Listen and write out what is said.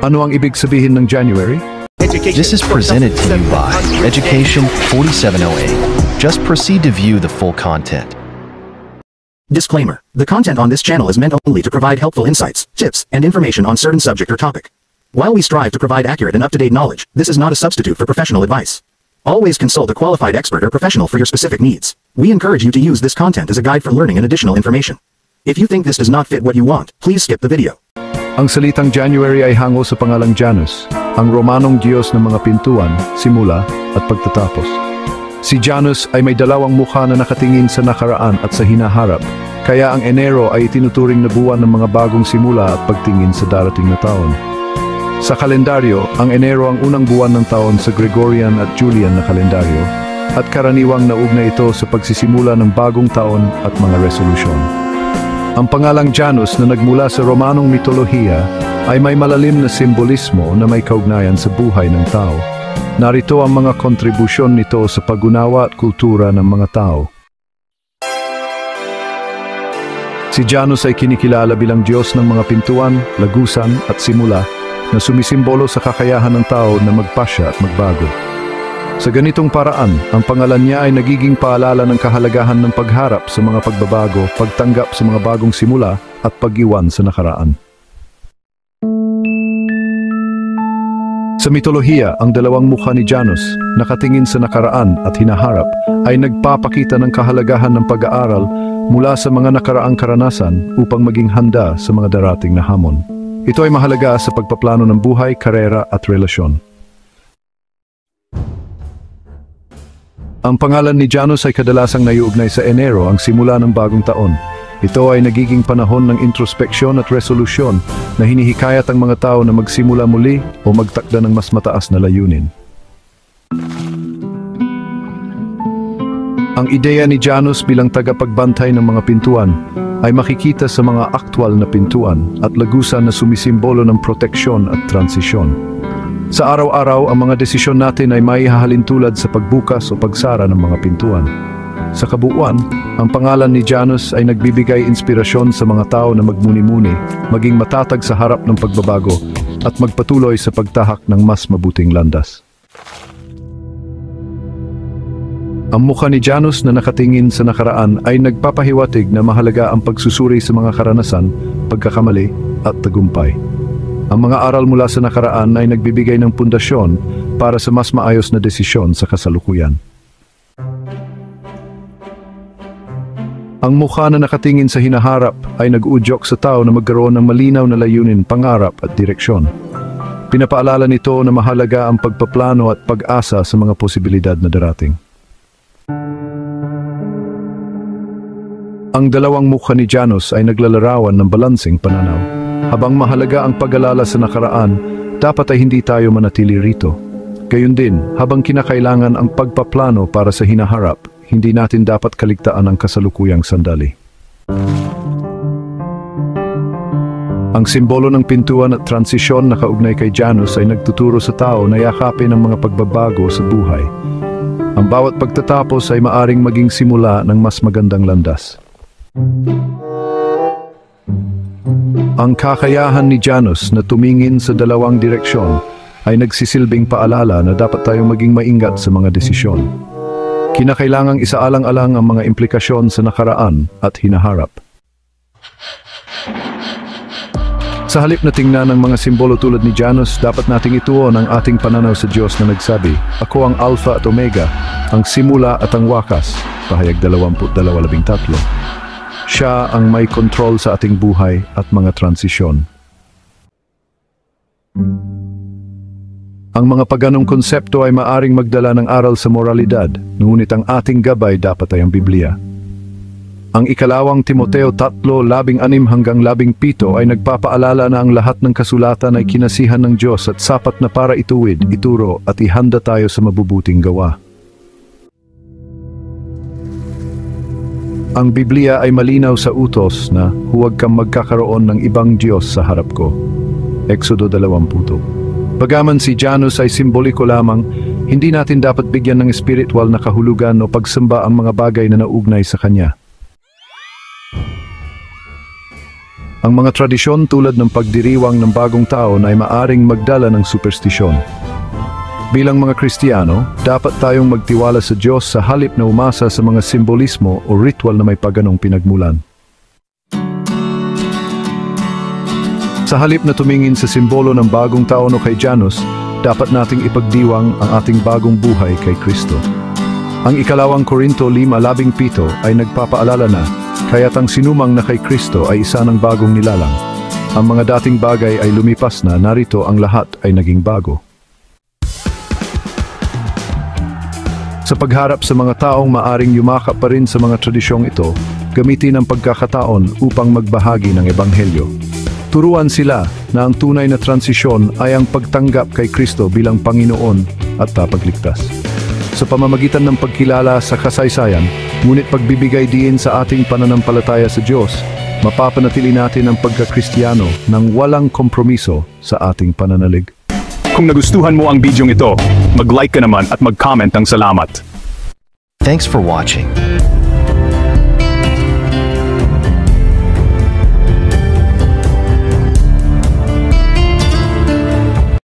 Ano ang ibig sabihin ng January? This is presented to you by Education 4708. Just proceed to view the full content. Disclaimer. The content on this channel is meant only to provide helpful insights, tips, and information on certain subject or topic. While we strive to provide accurate and up-to-date knowledge, this is not a substitute for professional advice. Always consult a qualified expert or professional for your specific needs. We encourage you to use this content as a guide for learning and additional information. If you think this does not fit what you want, please skip the video. Ang salitang January ay hango sa pangalang Janus, ang Romanong Diyos ng mga pintuan, simula, at pagtatapos. Si Janus ay may dalawang mukha na nakatingin sa nakaraan at sa hinaharap, kaya ang Enero ay itinuturing na buwan ng mga bagong simula at pagtingin sa darating na taon. Sa kalendaryo, ang Enero ang unang buwan ng taon sa Gregorian at Julian na kalendaryo, at karaniwang naugnay ito sa pagsisimula ng bagong taon at mga resolusyon. Ang pangalang Janus na nagmula sa Romanong mitolohiya ay may malalim na simbolismo na may kaugnayan sa buhay ng tao. Narito ang mga kontribusyon nito sa pag-unawa at kultura ng mga tao. Si Janus ay kinikilala bilang Diyos ng mga pintuan, lagusan at simula na sumisimbolo sa kakayahan ng tao na magpasya at magbago. Sa ganitong paraan, ang pangalan niya ay nagiging paalala ng kahalagahan ng pagharap sa mga pagbabago, pagtanggap sa mga bagong simula at pag-iwan sa nakaraan. Sa mitolohiya, ang dalawang mukha ni Janus, nakatingin sa nakaraan at hinaharap, ay nagpapakita ng kahalagahan ng pag-aaral mula sa mga nakaraang karanasan upang maging handa sa mga darating na hamon. Ito ay mahalaga sa pagpaplano ng buhay, karera at relasyon. Ang pangalan ni Janus ay kadalasang naiugnay sa Enero, ang simula ng bagong taon. Ito ay nagiging panahon ng introspeksyon at resolusyon na hinihikayat ang mga tao na magsimula muli o magtakda ng mas mataas na layunin. Ang ideya ni Janus bilang tagapagbantay ng mga pintuan ay makikita sa mga aktwal na pintuan at lagusan na sumisimbolo ng proteksyon at transisyon. Sa araw-araw, ang mga desisyon natin ay maihahalin tulad sa pagbukas o pagsara ng mga pintuan. Sa kabuuan, ang pangalan ni Janus ay nagbibigay inspirasyon sa mga tao na magmuni-muni, maging matatag sa harap ng pagbabago, at magpatuloy sa pagtahak ng mas mabuting landas. Ang mukha ni Janus na nakatingin sa nakaraan ay nagpapahiwatig na mahalaga ang pagsusuri sa mga karanasan, pagkakamali, at tagumpay. Ang mga aral mula sa nakaraan ay nagbibigay ng pundasyon para sa mas maayos na desisyon sa kasalukuyan. Ang mukha na nakatingin sa hinaharap ay nag-uudyok sa tao na magkaroon ng malinaw na layunin, pangarap at direksyon. Pinapaalala nito na mahalaga ang pagpaplano at pag-asa sa mga posibilidad na darating. Ang dalawang mukha ni Janus ay naglalarawan ng balanseng pananaw. Habang mahalaga ang pag-alala sa nakaraan, dapat ay hindi tayo manatili rito. Gayun din, habang kinakailangan ang pagpaplano para sa hinaharap, hindi natin dapat kaligtaan ang kasalukuyang sandali. Ang simbolo ng pintuan at transisyon na kaugnay kay Janus ay nagtuturo sa tao na yakapin ang mga pagbabago sa buhay. Ang bawat pagtatapos ay maaring maging simula ng mas magandang landas. Ang kakayahan ni Janus na tumingin sa dalawang direksyon ay nagsisilbing paalala na dapat tayong maging maingat sa mga desisyon. Kinakailangang isaalang-alang ang mga implikasyon sa nakaraan at hinaharap. Sa halip na tingnan ng mga simbolo tulad ni Janus, dapat nating ituon ang ating pananaw sa Diyos na nagsabi, "Ako ang Alpha at Omega, ang simula at ang wakas." Pahayag 22:13. Siya ang may kontrol sa ating buhay at mga transisyon. Ang mga paganong konsepto ay maaring magdala ng aral sa moralidad, ngunit ang ating gabay dapat ay ang Biblia. Ang ikalawang Timoteo 3:16-17 ay nagpapaalala na ang lahat ng kasulatan ay kinasihan ng Diyos at sapat na para ituwid, ituro at ihanda tayo sa mabubuting gawa. Ang Biblia ay malinaw sa utos na huwag kang magkakaroon ng ibang Diyos sa harap ko. Exodo 20. Bagaman si Janus ay simboliko lamang, hindi natin dapat bigyan ng espiritual na kahulugan o pagsamba ang mga bagay na naugnay sa kanya. Ang mga tradisyon tulad ng pagdiriwang ng bagong taon ay maaring magdala ng superstisyon. Bilang mga Kristiyano, dapat tayong magtiwala sa Diyos sa halip na umasa sa mga simbolismo o ritual na may paganong pinagmulan. Sa halip na tumingin sa simbolo ng bagong taon o kay Janus, dapat nating ipagdiwang ang ating bagong buhay kay Kristo. Ang ikalawang Korinto 5:17 ay nagpapaalala na, kaya't ang sinumang na kay Kristo ay isa ng bagong nilalang. Ang mga dating bagay ay lumipas na, narito ang lahat ay naging bago. Sa pagharap sa mga taong maaring yumakap pa rin sa mga tradisyong ito, gamitin ang pagkakataon upang magbahagi ng Ebanghelyo. Turuan sila na ang tunay na transisyon ay ang pagtanggap kay Kristo bilang Panginoon at tapagligtas. Sa pamamagitan ng pagkilala sa kasaysayan, ngunit pagbibigay diin sa ating pananampalataya sa Diyos, mapapanatili natin ang pagkakristiyano ng walang kompromiso sa ating pananalig. Kung nagustuhan mo ang bidyong ito, mag-like ka naman at mag-comment ang salamat. Thanks for watching.